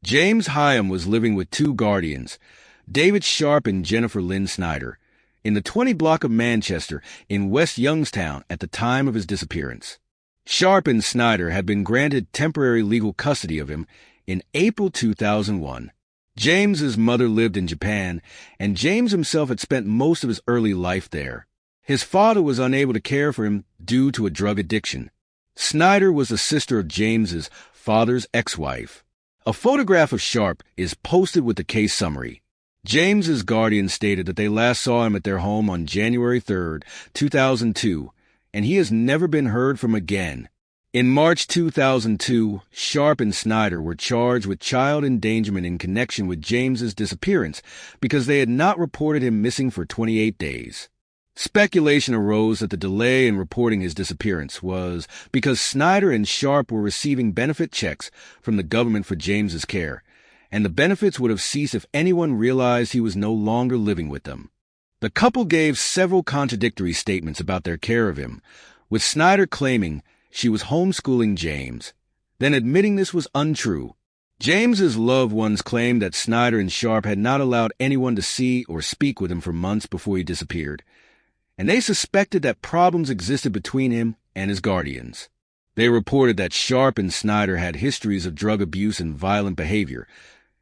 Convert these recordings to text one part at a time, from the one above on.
James Hyim was living with two guardians, David Sharp and Jennifer Lynn Snyder, in the 20 block of Manchester in West Youngstown at the time of his disappearance. Sharp and Snyder had been granted temporary legal custody of him in April 2001. James's mother lived in Japan, and James himself had spent most of his early life there. His father was unable to care for him due to a drug addiction. Snyder was the sister of James's father's ex-wife. A photograph of Sharp is posted with the case summary. James's guardian stated that they last saw him at their home on January 3, 2002, and he has never been heard from again. In March 2002, Sharp and Snyder were charged with child endangerment in connection with James's disappearance because they had not reported him missing for 28 days. Speculation arose that the delay in reporting his disappearance was because Snyder and Sharp were receiving benefit checks from the government for James's care, and the benefits would have ceased if anyone realized he was no longer living with them. The couple gave several contradictory statements about their care of him, with Snyder claiming she was homeschooling James, then admitting this was untrue. James's loved ones claimed that Snyder and Sharp had not allowed anyone to see or speak with him for months before he disappeared, and they suspected that problems existed between him and his guardians. They reported that Sharp and Snyder had histories of drug abuse and violent behavior,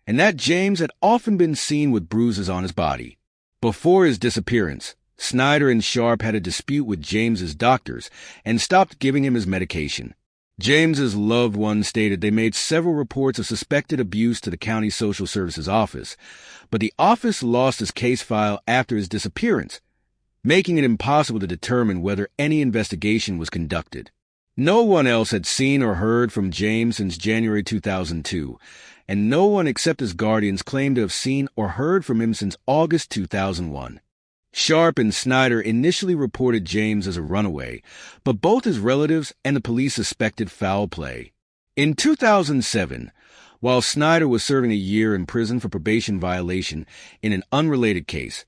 and that James had often been seen with bruises on his body. Before his disappearance, Snyder and Sharp had a dispute with James's doctors and stopped giving him his medication. James's loved ones stated they made several reports of suspected abuse to the county social services office, but the office lost his case file after his disappearance, making it impossible to determine whether any investigation was conducted. No one else had seen or heard from James since January 2002, and no one except his guardians claimed to have seen or heard from him since August 2001. Sharp and Snyder initially reported James as a runaway, but both his relatives and the police suspected foul play. In 2007, while Snyder was serving a year in prison for probation violation in an unrelated case,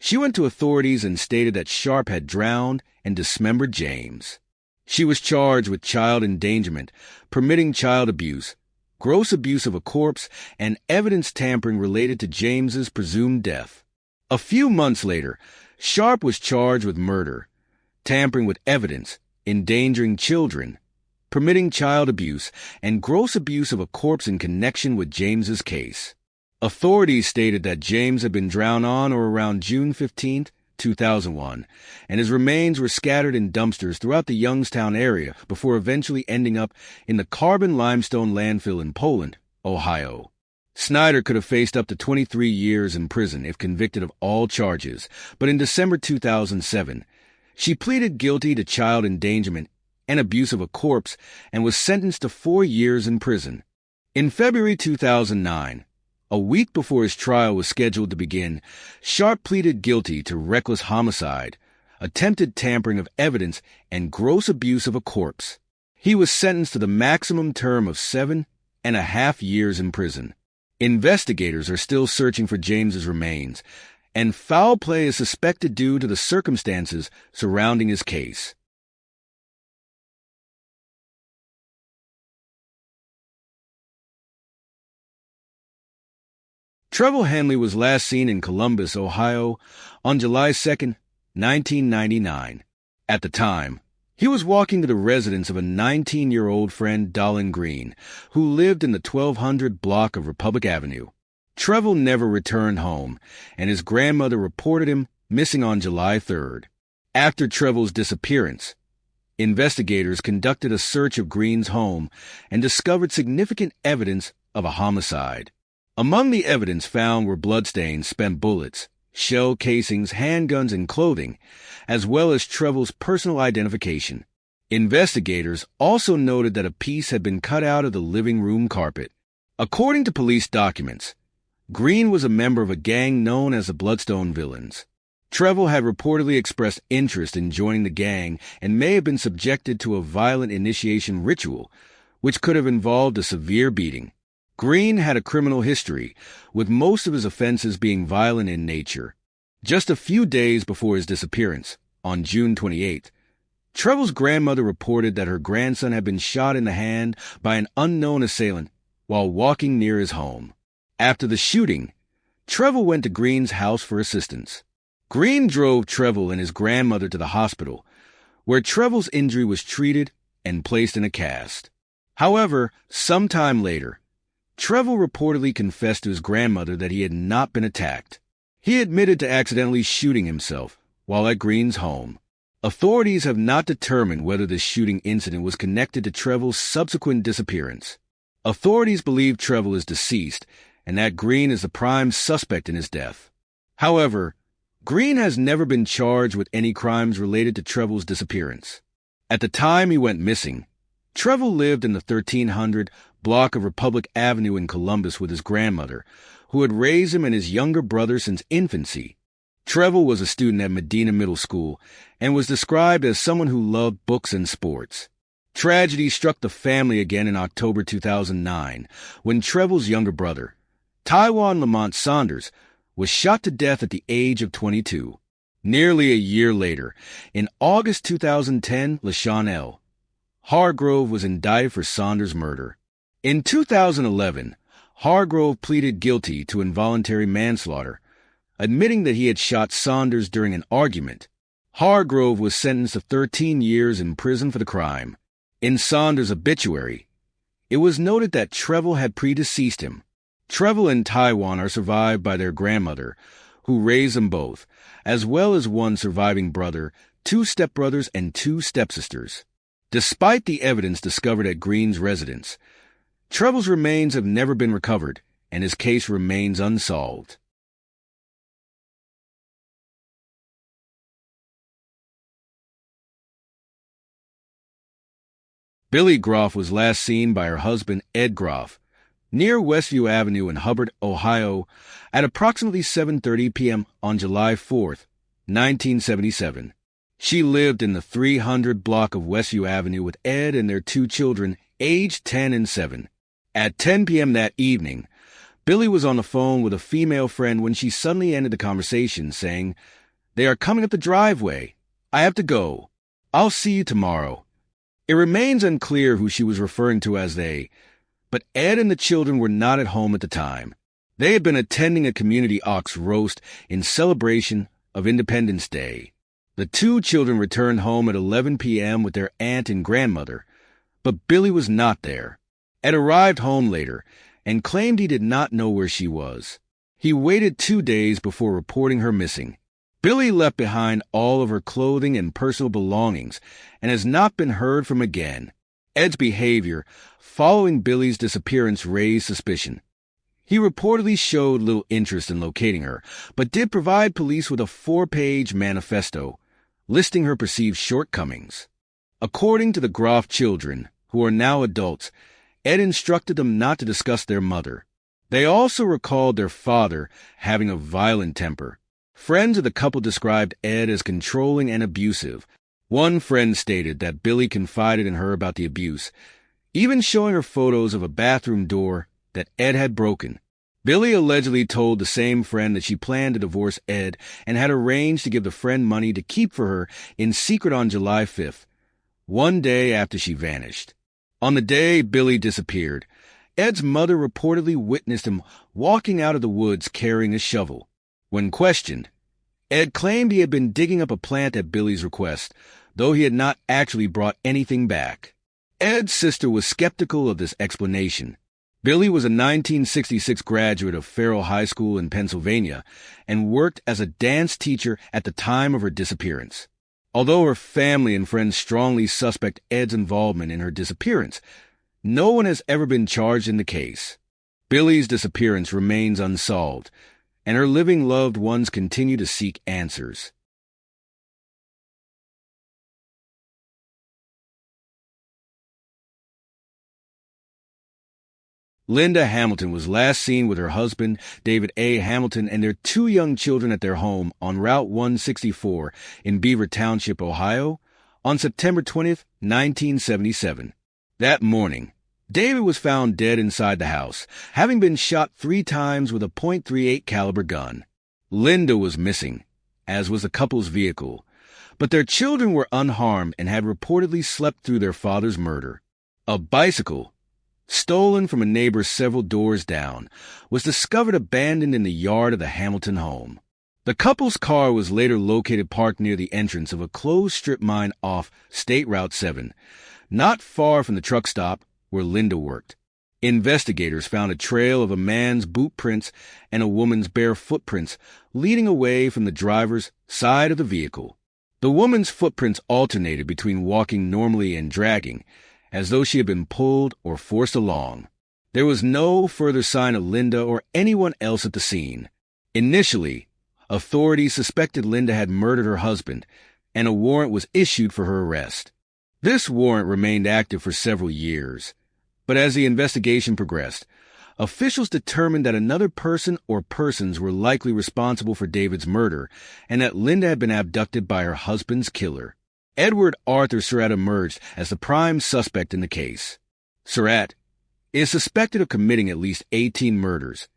she went to authorities and stated that Sharp had drowned and dismembered James. She was charged with child endangerment, permitting child abuse, gross abuse of a corpse, and evidence tampering related to James's presumed death. A few months later, Sharp was charged with murder, tampering with evidence, endangering children, permitting child abuse, and gross abuse of a corpse in connection with James's case. Authorities stated that James had been drowned on or around June 15, 2001, and his remains were scattered in dumpsters throughout the Youngstown area before eventually ending up in the carbon limestone landfill in Poland, Ohio. Snyder could have faced up to 23 years in prison if convicted of all charges, but in December 2007, she pleaded guilty to child endangerment and abuse of a corpse and was sentenced to 4 years in prison. In February 2009, a week before his trial was scheduled to begin, Sharp pleaded guilty to reckless homicide, attempted tampering of evidence, and gross abuse of a corpse. He was sentenced to the maximum term of 7.5 years in prison. Investigators are still searching for James's remains, and foul play is suspected due to the circumstances surrounding his case. Trevor Hanley was last seen in Columbus, Ohio, on July 2, 1999. At the time, he was walking to the residence of a 19-year-old friend, Dolan Green, who lived in the 1200 block of Republic Avenue. Trevor never returned home, and his grandmother reported him missing on July 3rd. After Trevor's disappearance, investigators conducted a search of Green's home and discovered significant evidence of a homicide. Among the evidence found were bloodstains, spent bullets, shell casings, handguns, and clothing, as well as Trevor's personal identification. Investigators also noted that a piece had been cut out of the living room carpet. According to police documents, Green was a member of a gang known as the Bloodstone Villains. Trevor had reportedly expressed interest in joining the gang and may have been subjected to a violent initiation ritual, which could have involved a severe beating. Green had a criminal history, with most of his offenses being violent in nature. Just a few days before his disappearance, on June 28th, Trevor's grandmother reported that her grandson had been shot in the hand by an unknown assailant while walking near his home. After the shooting, Trevor went to Green's house for assistance. Green drove Trevor and his grandmother to the hospital, where Trevor's injury was treated and placed in a cast. However, sometime later, Trevor reportedly confessed to his grandmother that he had not been attacked. He admitted to accidentally shooting himself while at Green's home. Authorities have not determined whether this shooting incident was connected to Trevor's subsequent disappearance. Authorities believe Trevor is deceased and that Green is the prime suspect in his death. However, Green has never been charged with any crimes related to Trevor's disappearance. At the time he went missing, Trevor lived in the 1300 block of Republic Avenue in Columbus with his grandmother, who had raised him and his younger brother since infancy. Trevor was a student at Medina Middle School and was described as someone who loved books and sports. Tragedy struck the family again in October 2009 when Trevor's younger brother, Taiwan Lamont Saunders, was shot to death at the age of 22. Nearly a year later, in August 2010, LaShawn L. Hargrove was indicted for Saunders' murder. In 2011, Hargrove pleaded guilty to involuntary manslaughter, admitting that he had shot Saunders during an argument. Hargrove was sentenced to 13 years in prison for the crime. In Saunders' obituary, it was noted that Trevor had predeceased him. Trevor and Taiwan are survived by their grandmother, who raised them both, as well as one surviving brother, 2 stepbrothers, and 2 stepsisters. Despite the evidence discovered at Green's residence, Trevor's remains have never been recovered, and his case remains unsolved. Billy Groff was last seen by her husband, Ed Groff, near Westview Avenue in Hubbard, Ohio, at approximately 7:30 p.m. on July 4, 1977. She lived in the 300 block of Westview Avenue with Ed and their 2 children, aged 10 and 7. At 10 p.m. that evening, Billy was on the phone with a female friend when she suddenly ended the conversation, saying, "They are coming up the driveway. I have to go. I'll see you tomorrow." It remains unclear who she was referring to as they, but Ed and the children were not at home at the time. They had been attending a community ox roast in celebration of Independence Day. The 2 children returned home at 11 p.m. with their aunt and grandmother, but Billy was not there. Ed arrived home later and claimed he did not know where she was. He waited 2 days before reporting her missing. Billy left behind all of her clothing and personal belongings and has not been heard from again. Ed's behavior following Billy's disappearance raised suspicion. He reportedly showed little interest in locating her, but did provide police with a 4-page manifesto listing her perceived shortcomings. According to the Groff children, who are now adults, Ed instructed them not to discuss their mother. They also recalled their father having a violent temper. Friends of the couple described Ed as controlling and abusive. One friend stated that Billy confided in her about the abuse, even showing her photos of a bathroom door that Ed had broken. Billy allegedly told the same friend that she planned to divorce Ed and had arranged to give the friend money to keep for her in secret on July 5th, one day after she vanished. On the day Billy disappeared, Ed's mother reportedly witnessed him walking out of the woods carrying a shovel. When questioned, Ed claimed he had been digging up a plant at Billy's request, though he had not actually brought anything back. Ed's sister was skeptical of this explanation. Billy was a 1966 graduate of Farrell High School in Pennsylvania and worked as a dance teacher at the time of her disappearance. Although her family and friends strongly suspect Ed's involvement in her disappearance, no one has ever been charged in the case. Billy's disappearance remains unsolved, and her living loved ones continue to seek answers. Linda Hamilton was last seen with her husband, David A. Hamilton, and their 2 young children at their home on Route 164 in Beaver Township, Ohio, on September 20th, 1977. That morning, David was found dead inside the house, having been shot 3 times with a .38 caliber gun. Linda was missing, as was the couple's vehicle, but their children were unharmed and had reportedly slept through their father's murder. A bicycle, stolen from a neighbor several doors down, was discovered abandoned in the yard of the Hamilton home. The couple's car was later located parked near the entrance of a closed strip mine off State Route 7, not far from the truck stop where Linda worked. Investigators found a trail of a man's boot prints and a woman's bare footprints leading away from the driver's side of the vehicle. The woman's footprints alternated between walking normally and dragging, as though she had been pulled or forced along. There was no further sign of Linda or anyone else at the scene. Initially, authorities suspected Linda had murdered her husband, and a warrant was issued for her arrest. This warrant remained active for several years, but as the investigation progressed, officials determined that another person or persons were likely responsible for David's murder and that Linda had been abducted by her husband's killer. Edward Arthur Surratt emerged as the prime suspect in the case. Surratt is suspected of committing at least 18 murders,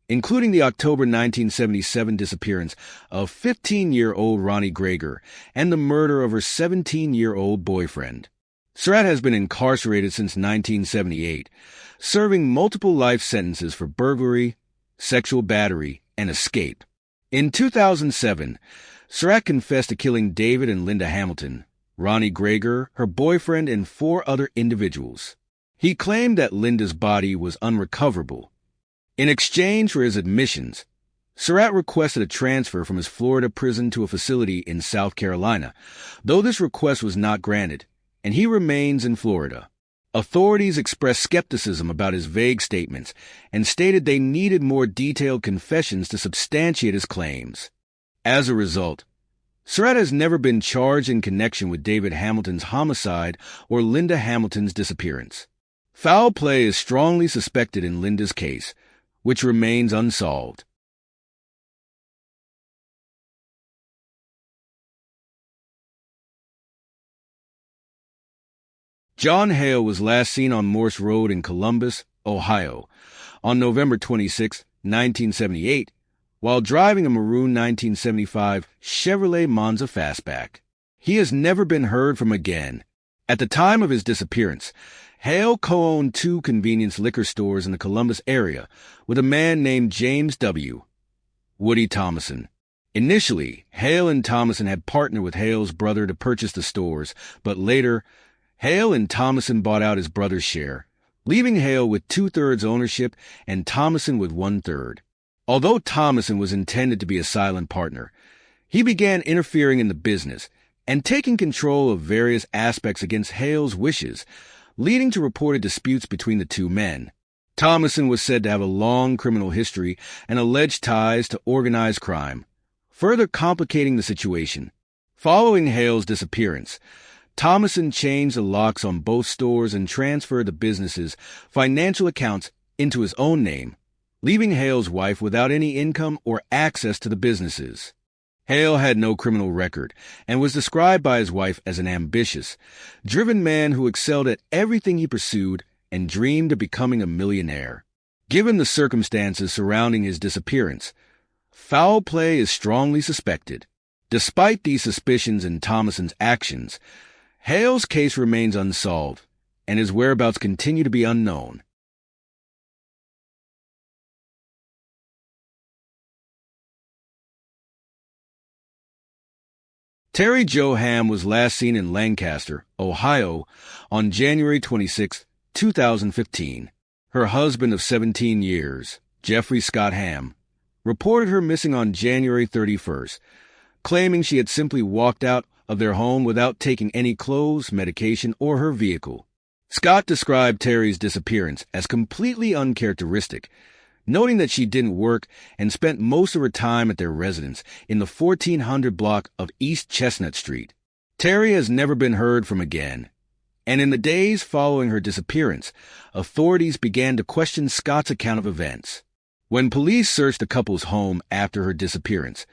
including the October 1977 disappearance of 15-year-old Ronnie Greger and the murder of her 17-year-old boyfriend. Surratt has been incarcerated since 1978, serving multiple life sentences for burglary, sexual battery, and escape. In 2007, Surratt confessed to killing David and Linda Hamilton, Ronnie Greger, her boyfriend, and 4 other individuals. He claimed that Linda's body was unrecoverable. In exchange for his admissions, Surratt requested a transfer from his Florida prison to a facility in South Carolina, though this request was not granted, and he remains in Florida. Authorities expressed skepticism about his vague statements and stated they needed more detailed confessions to substantiate his claims. As a result, Surratt has never been charged in connection with David Hamilton's homicide or Linda Hamilton's disappearance. Foul play is strongly suspected in Linda's case, which remains unsolved. John Hale was last seen on Morse Road in Columbus, Ohio, on November 26, 1978, while driving a maroon 1975 Chevrolet Monza Fastback. He has never been heard from again. At the time of his disappearance, Hale co-owned 2 convenience liquor stores in the Columbus area with a man named James W. Woody Thomason. Initially, Hale and Thomason had partnered with Hale's brother to purchase the stores, but later, Hale and Thomason bought out his brother's share, leaving Hale with 2/3 ownership and Thomason with 1/3. Although Thomason was intended to be a silent partner, he began interfering in the business and taking control of various aspects against Hale's wishes, leading to reported disputes between the 2 men. Thomason was said to have a long criminal history and alleged ties to organized crime, further complicating the situation. Following Hale's disappearance, Thomason changed the locks on both stores and transferred the business's financial accounts into his own name, leaving Hale's wife without any income or access to the businesses. Hale had no criminal record and was described by his wife as an ambitious, driven man who excelled at everything he pursued and dreamed of becoming a millionaire. Given the circumstances surrounding his disappearance, foul play is strongly suspected. Despite these suspicions and Thomason's actions, Hale's case remains unsolved, and his whereabouts continue to be unknown. Terry Jo Ham was last seen in Lancaster, Ohio, on January 26, 2015. Her husband of 17 years, Jeffrey Scott Ham, reported her missing on January 31st, claiming she had simply walked out of their home without taking any clothes, medication, or her vehicle. Scott described Terry's disappearance as completely uncharacteristic, noting that she didn't work and spent most of her time at their residence in the 1400 block of East Chestnut Street. Terry has never been heard from again, and in the days following her disappearance, authorities began to question Scott's account of events. When police searched the couple's home after her disappearance,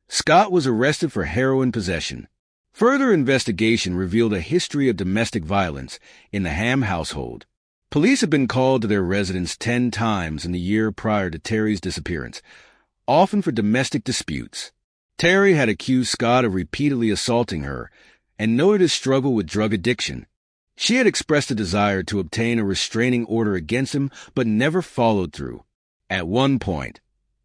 Scott was arrested for heroin possession. Further investigation revealed a history of domestic violence in the Ham household. Police had been called to their residence 10 times in the year prior to Terry's disappearance, often for domestic disputes. Terry had accused Scott of repeatedly assaulting her and noted his struggle with drug addiction. She had expressed a desire to obtain a restraining order against him, but never followed through. At one point,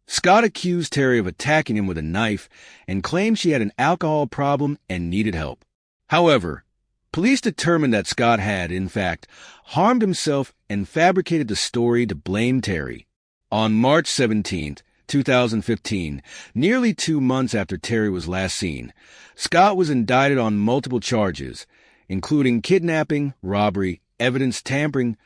Scott accused Terry of attacking him with a knife and claimed she had an alcohol problem and needed help. However, police determined that Scott had, in fact, harmed himself and fabricated the story to blame Terry. On March 17, 2015, nearly 2 months after Terry was last seen, Scott was indicted on multiple charges, including kidnapping, robbery, evidence tampering,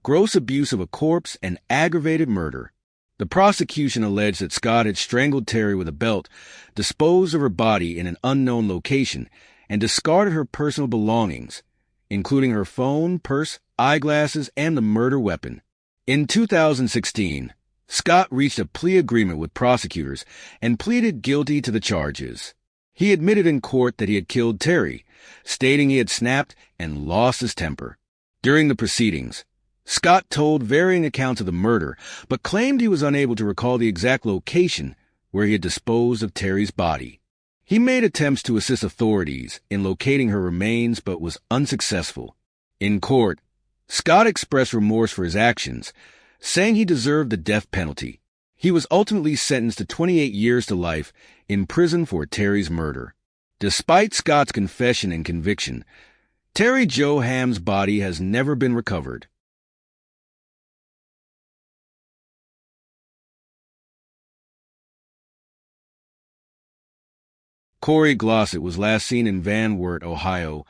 gross abuse of a corpse, and aggravated murder. The prosecution alleged that Scott had strangled Terry with a belt, disposed of her body in an unknown location, and discarded her personal belongings, including her phone, purse, eyeglasses, and the murder weapon. In 2016, Scott reached a plea agreement with prosecutors and pleaded guilty to the charges. He admitted in court that he had killed Terry, stating he had snapped and lost his temper. During the proceedings, Scott told varying accounts of the murder, but claimed he was unable to recall the exact location where he had disposed of Terry's body. He made attempts to assist authorities in locating her remains, but was unsuccessful. In court, Scott expressed remorse for his actions, saying he deserved the death penalty. He was ultimately sentenced to 28 years to life in prison for Terry's murder. Despite Scott's confession and conviction, Terry Jo Hamm's body has never been recovered. Corey Glossett was last seen in Van Wert, Ohio,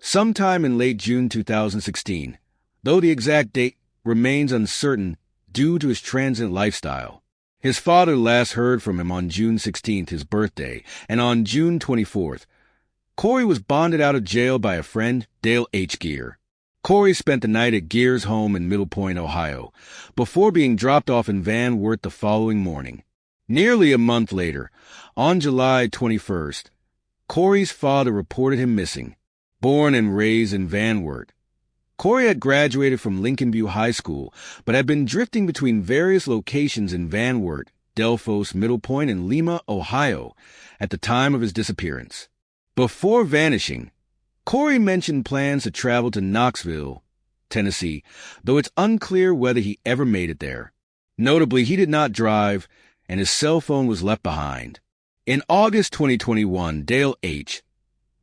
sometime in late June 2016, though the exact date remains uncertain due to his transient lifestyle. His father last heard from him on June 16th, his birthday, and on June 24th, Corey was bonded out of jail by a friend, Dale H. Gear. Corey spent the night at Gear's home in Middle Point, Ohio, before being dropped off in Van Wert the following morning. Nearly a month later, on July 21st, Corey's father reported him missing. Born and raised in Van Wert, Corey had graduated from Lincoln View High School, but had been drifting between various locations in Van Wert, Delphos, Middle Point, and Lima, Ohio, at the time of his disappearance. Before vanishing, Corey mentioned plans to travel to Knoxville, Tennessee, though it's unclear whether he ever made it there. Notably, he did not drive, and his cell phone was left behind. In August 2021, Dale H.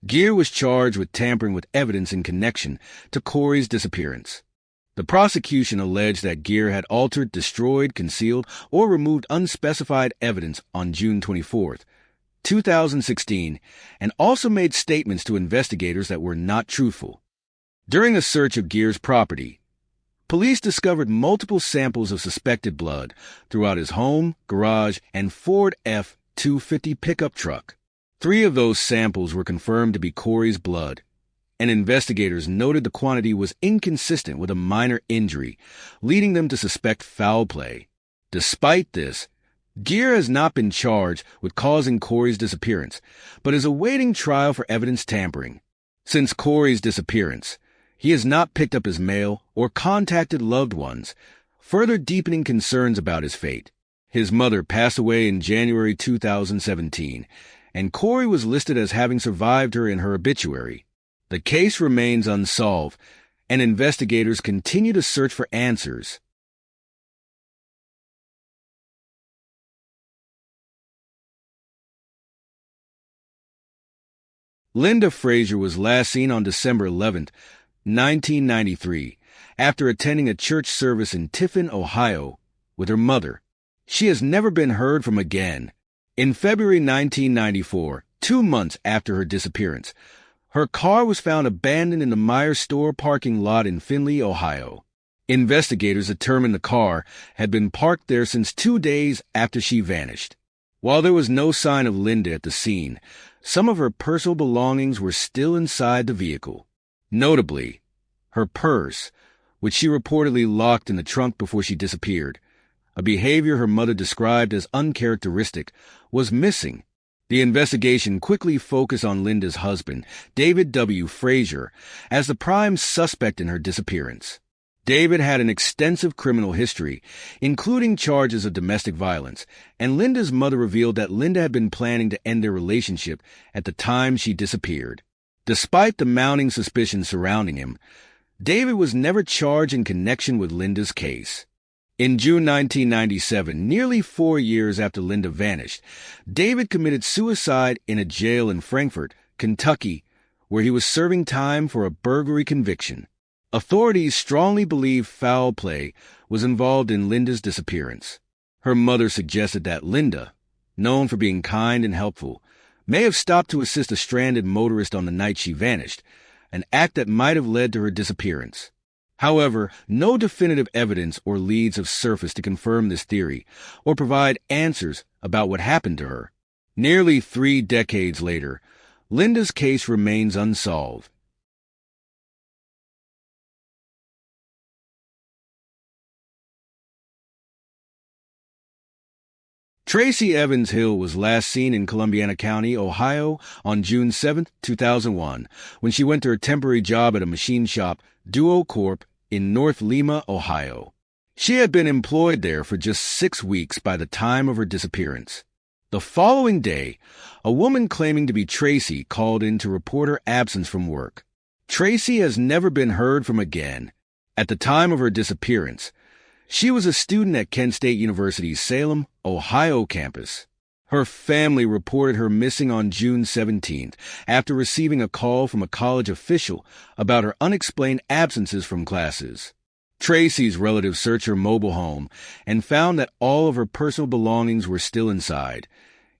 Gear was charged with tampering with evidence in connection to Corey's disappearance. The prosecution alleged that Gear had altered, destroyed, concealed, or removed unspecified evidence on June 24, 2016, and also made statements to investigators that were not truthful. During a search of Gear's property, police discovered multiple samples of suspected blood throughout his home, garage, and Ford F-250 pickup truck. 3 of those samples were confirmed to be Corey's blood, and investigators noted the quantity was inconsistent with a minor injury, leading them to suspect foul play. Despite this, Gear has not been charged with causing Corey's disappearance, but is awaiting trial for evidence tampering. Since Corey's disappearance, he has not picked up his mail or contacted loved ones, further deepening concerns about his fate. His mother passed away in January 2017, and Corey was listed as having survived her in her obituary. The case remains unsolved, and investigators continue to search for answers. Linda Frasier was last seen on December 11, 1993, after attending a church service in Tiffin, Ohio, with her mother. She has never been heard from again. In February 1994, 2 months after her disappearance, her car was found abandoned in the Meijer store parking lot in Findlay, Ohio. Investigators determined the car had been parked there since 2 days after she vanished. While there was no sign of Linda at the scene, some of her personal belongings were still inside the vehicle. Notably, her purse, which she reportedly locked in the trunk before she disappeared, a behavior her mother described as uncharacteristic, was missing. The investigation quickly focused on Linda's husband, David W. Frasier, as the prime suspect in her disappearance. David had an extensive criminal history, including charges of domestic violence, and Linda's mother revealed that Linda had been planning to end their relationship at the time she disappeared. Despite the mounting suspicion surrounding him, David was never charged in connection with Linda's case. In June 1997, nearly 4 years after Linda vanished, David committed suicide in a jail in Frankfort, Kentucky, where he was serving time for a burglary conviction. Authorities strongly believe foul play was involved in Linda's disappearance. Her mother suggested that Linda, known for being kind and helpful, may have stopped to assist a stranded motorist on the night she vanished, an act that might have led to her disappearance. However, no definitive evidence or leads have surfaced to confirm this theory or provide answers about what happened to her. Nearly 3 decades later, Linda's case remains unsolved. Tracy Evans Hill was last seen in Columbiana County, Ohio, on June 7, 2001, when she went to her temporary job at a machine shop, Duo Corp., in North Lima, Ohio. She had been employed there for just 6 weeks by the time of her disappearance. The following day, a woman claiming to be Tracy called in to report her absence from work. Tracy has never been heard from again. At the time of her disappearance, she was a student at Kent State University's Salem, Ohio campus. Her family reported her missing on June 17th after receiving a call from a college official about her unexplained absences from classes. Tracy's relatives searched her mobile home and found that all of her personal belongings were still inside,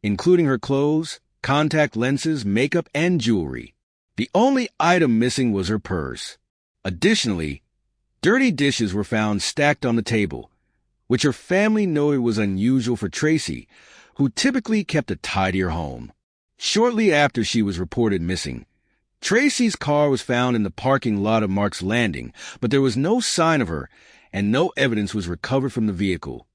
including her clothes, contact lenses, makeup, and jewelry. The only item missing was her purse. Additionally, dirty dishes were found stacked on the table, which her family noted was unusual for Tracy, who typically kept a tidier home. Shortly after she was reported missing, Tracy's car was found in the parking lot of Mark's Landing, but there was no sign of her, and no evidence was recovered from the vehicle.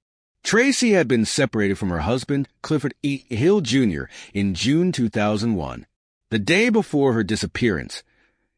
Tracy had been separated from her husband, Clifford E. Hill, Jr., in June 2001. The day before her disappearance,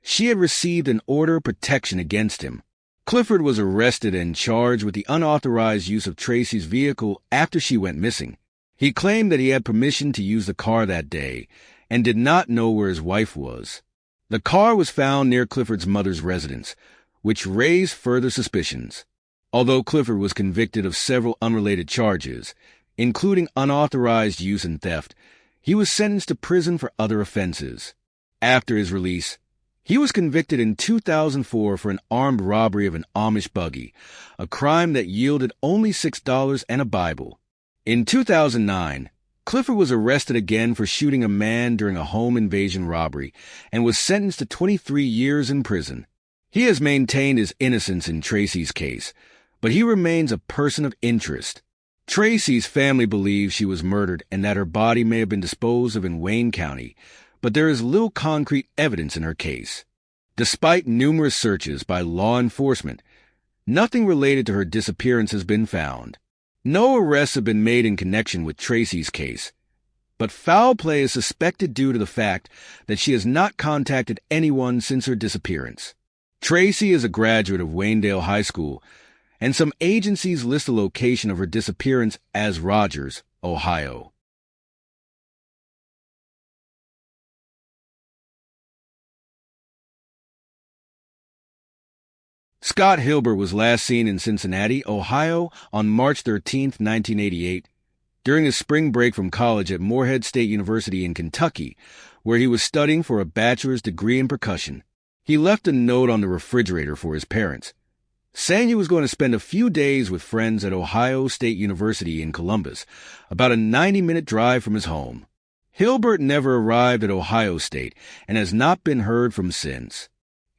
she had received an order of protection against him. Clifford was arrested and charged with the unauthorized use of Tracy's vehicle after she went missing. He claimed that he had permission to use the car that day and did not know where his wife was. The car was found near Clifford's mother's residence, which raised further suspicions. Although Clifford was convicted of several unrelated charges, including unauthorized use and theft, he was sentenced to prison for other offenses. After his release, he was convicted in 2004 for an armed robbery of an Amish buggy, a crime that yielded only $6 and a Bible. In 2009, Clifford was arrested again for shooting a man during a home invasion robbery and was sentenced to 23 years in prison. He has maintained his innocence in Tracy's case, but he remains a person of interest. Tracy's family believes she was murdered and that her body may have been disposed of in Wayne County, but there is little concrete evidence in her case. Despite numerous searches by law enforcement, nothing related to her disappearance has been found. No arrests have been made in connection with Tracy's case, but foul play is suspected due to the fact that she has not contacted anyone since her disappearance. Tracy is a graduate of Waynedale High School, and some agencies list the location of her disappearance as Rogers, Ohio. Scott Hilbert was last seen in Cincinnati, Ohio, on March 13, 1988, during a spring break from college at Morehead State University in Kentucky, where he was studying for a bachelor's degree in percussion. He left a note on the refrigerator for his parents, saying he was going to spend a few days with friends at Ohio State University in Columbus, about a 90-minute drive from his home. Hilbert never arrived at Ohio State and has not been heard from since.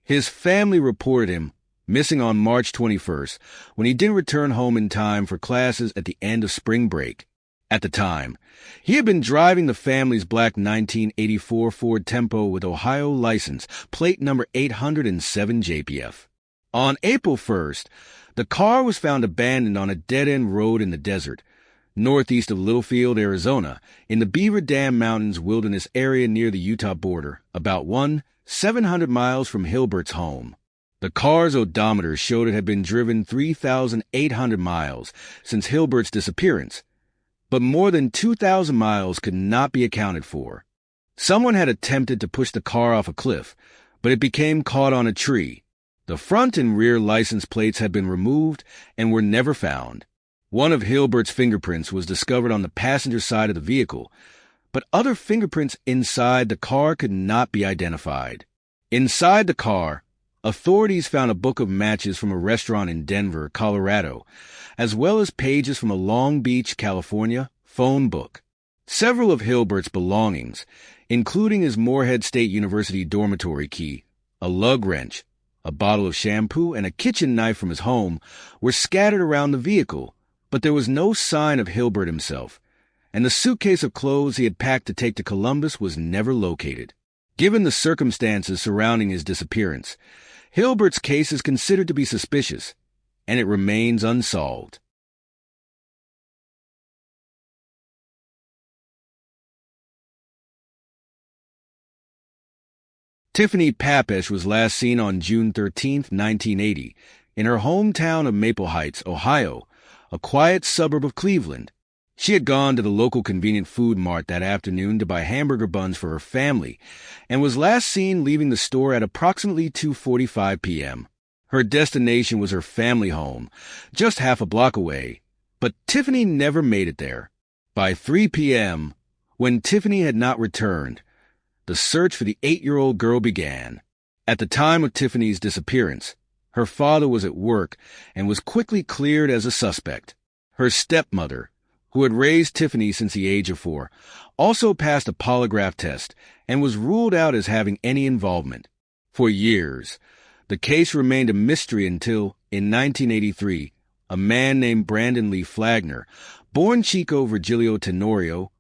His family reported him missing on March 21st, when he didn't return home in time for classes at the end of spring break. At the time, he had been driving the family's black 1984 Ford Tempo with Ohio license, plate number 807 JPF. On April 1st, the car was found abandoned on a dead-end road in the desert, northeast of Littlefield, Arizona, in the Beaver Dam Mountains wilderness area near the Utah border, about 700 miles from Hilbert's home. The car's odometer showed it had been driven 3,800 miles since Hilbert's disappearance, but more than 2,000 miles could not be accounted for. Someone had attempted to push the car off a cliff, but it became caught on a tree. The front and rear license plates had been removed and were never found. One of Hilbert's fingerprints was discovered on the passenger side of the vehicle, but other fingerprints inside the car could not be identified. Inside the car, authorities found a book of matches from a restaurant in Denver, Colorado, as well as pages from a Long Beach, California, phone book. Several of Hilbert's belongings, including his Morehead State University dormitory key, a lug wrench, a bottle of shampoo, and a kitchen knife from his home, were scattered around the vehicle, but there was no sign of Hilbert himself, and the suitcase of clothes he had packed to take to Columbus was never located. Given the circumstances surrounding his disappearance, Hilbert's case is considered to be suspicious, and it remains unsolved. Tiffany Papes was last seen on June 13, 1980, in her hometown of Maple Heights, Ohio, a quiet suburb of Cleveland. She had gone to the local convenient food mart that afternoon to buy hamburger buns for her family and was last seen leaving the store at approximately 2:45 p.m. Her destination was her family home, just half a block away, but Tiffany never made it there. By 3 p.m., when Tiffany had not returned, the search for the 8-year-old girl began. At the time of Tiffany's disappearance, her father was at work and was quickly cleared as a suspect. Her stepmother, who had raised Tiffany since the age of 4, also passed a polygraph test and was ruled out as having any involvement. For years, the case remained a mystery until, in 1983, a man named Brandon Lee Flagner, born Chico Virgilio Tenorio,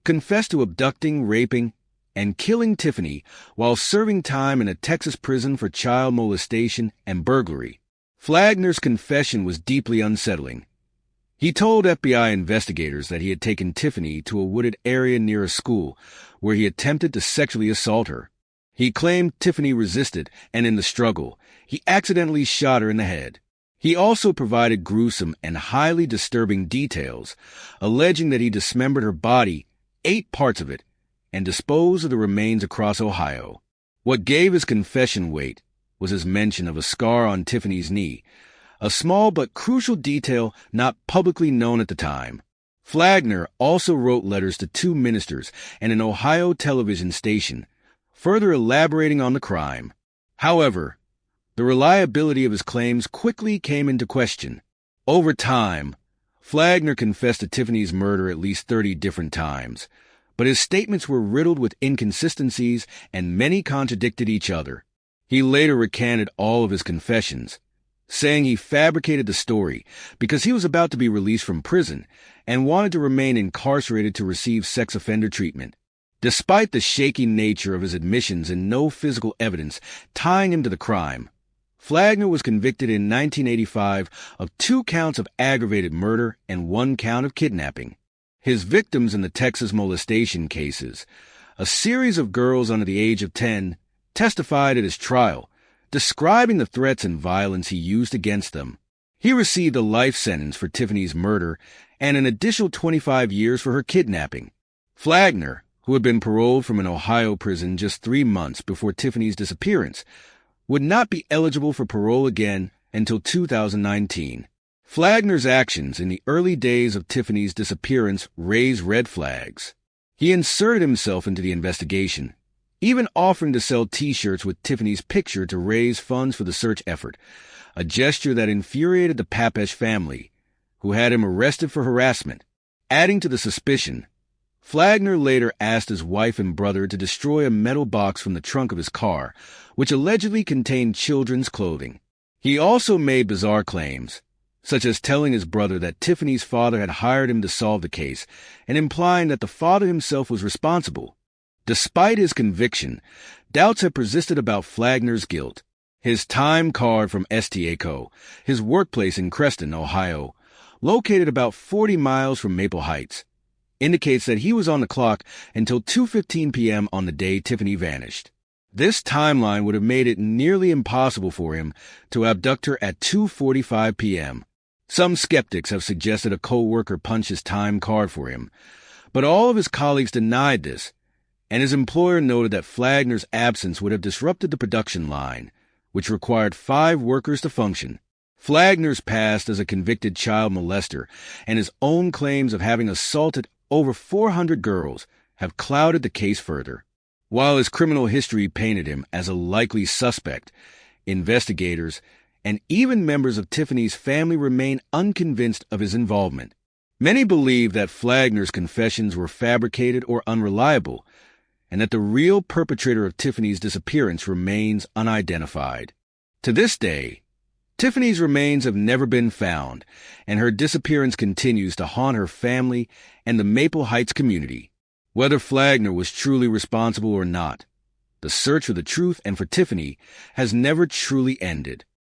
confessed to abducting, raping, and killing Tiffany while serving time in a Texas prison for child molestation and burglary. Flagner's confession was deeply unsettling. He told FBI investigators that he had taken Tiffany to a wooded area near a school where he attempted to sexually assault her. He claimed Tiffany resisted, and in the struggle, he accidentally shot her in the head. He also provided gruesome and highly disturbing details, alleging that he dismembered her body, ate parts of it, and disposed of the remains across Ohio. What gave his confession weight was his mention of a scar on Tiffany's knee, a small but crucial detail not publicly known at the time. Flagner also wrote letters to 2 ministers and an Ohio television station, further elaborating on the crime. However, the reliability of his claims quickly came into question. Over time, Flagner confessed to Tiffany's murder at least 30 different times, but his statements were riddled with inconsistencies and many contradicted each other. He later recanted all of his confessions, saying he fabricated the story because he was about to be released from prison and wanted to remain incarcerated to receive sex offender treatment. Despite the shaky nature of his admissions and no physical evidence tying him to the crime, Flagner was convicted in 1985 of 2 counts of aggravated murder and 1 count of kidnapping. His victims in the Texas molestation cases, a series of girls under the age of 10, testified at his trial, describing the threats and violence he used against them. He received a life sentence for Tiffany's murder and an additional 25 years for her kidnapping. Flagner, who had been paroled from an Ohio prison just 3 months before Tiffany's disappearance, would not be eligible for parole again until 2019. Flagner's actions in the early days of Tiffany's disappearance raised red flags. He inserted himself into the investigation, even offering to sell T-shirts with Tiffany's picture to raise funds for the search effort, a gesture that infuriated the Papes family, who had him arrested for harassment. Adding to the suspicion, Flagner later asked his wife and brother to destroy a metal box from the trunk of his car, which allegedly contained children's clothing. He also made bizarre claims, such as telling his brother that Tiffany's father had hired him to solve the case and implying that the father himself was responsible. Despite his conviction, doubts have persisted about Flagner's guilt. His time card from STACO, his workplace in Creston, Ohio, located about 40 miles from Maple Heights, indicates that he was on the clock until 2:15 p.m. on the day Tiffany vanished. This timeline would have made it nearly impossible for him to abduct her at 2:45 p.m. Some skeptics have suggested a co-worker punched his time card for him, but all of his colleagues denied this, and his employer noted that Flagner's absence would have disrupted the production line, which required 5 workers to function. Flagner's past as a convicted child molester and his own claims of having assaulted over 400 girls have clouded the case further. While his criminal history painted him as a likely suspect, investigators and even members of Tiffany's family remain unconvinced of his involvement. Many believe that Flagner's confessions were fabricated or unreliable, and that the real perpetrator of Tiffany's disappearance remains unidentified. To this day, Tiffany's remains have never been found, and her disappearance continues to haunt her family and the Maple Heights community. Whether Flagner was truly responsible or not, the search for the truth and for Tiffany has never truly ended.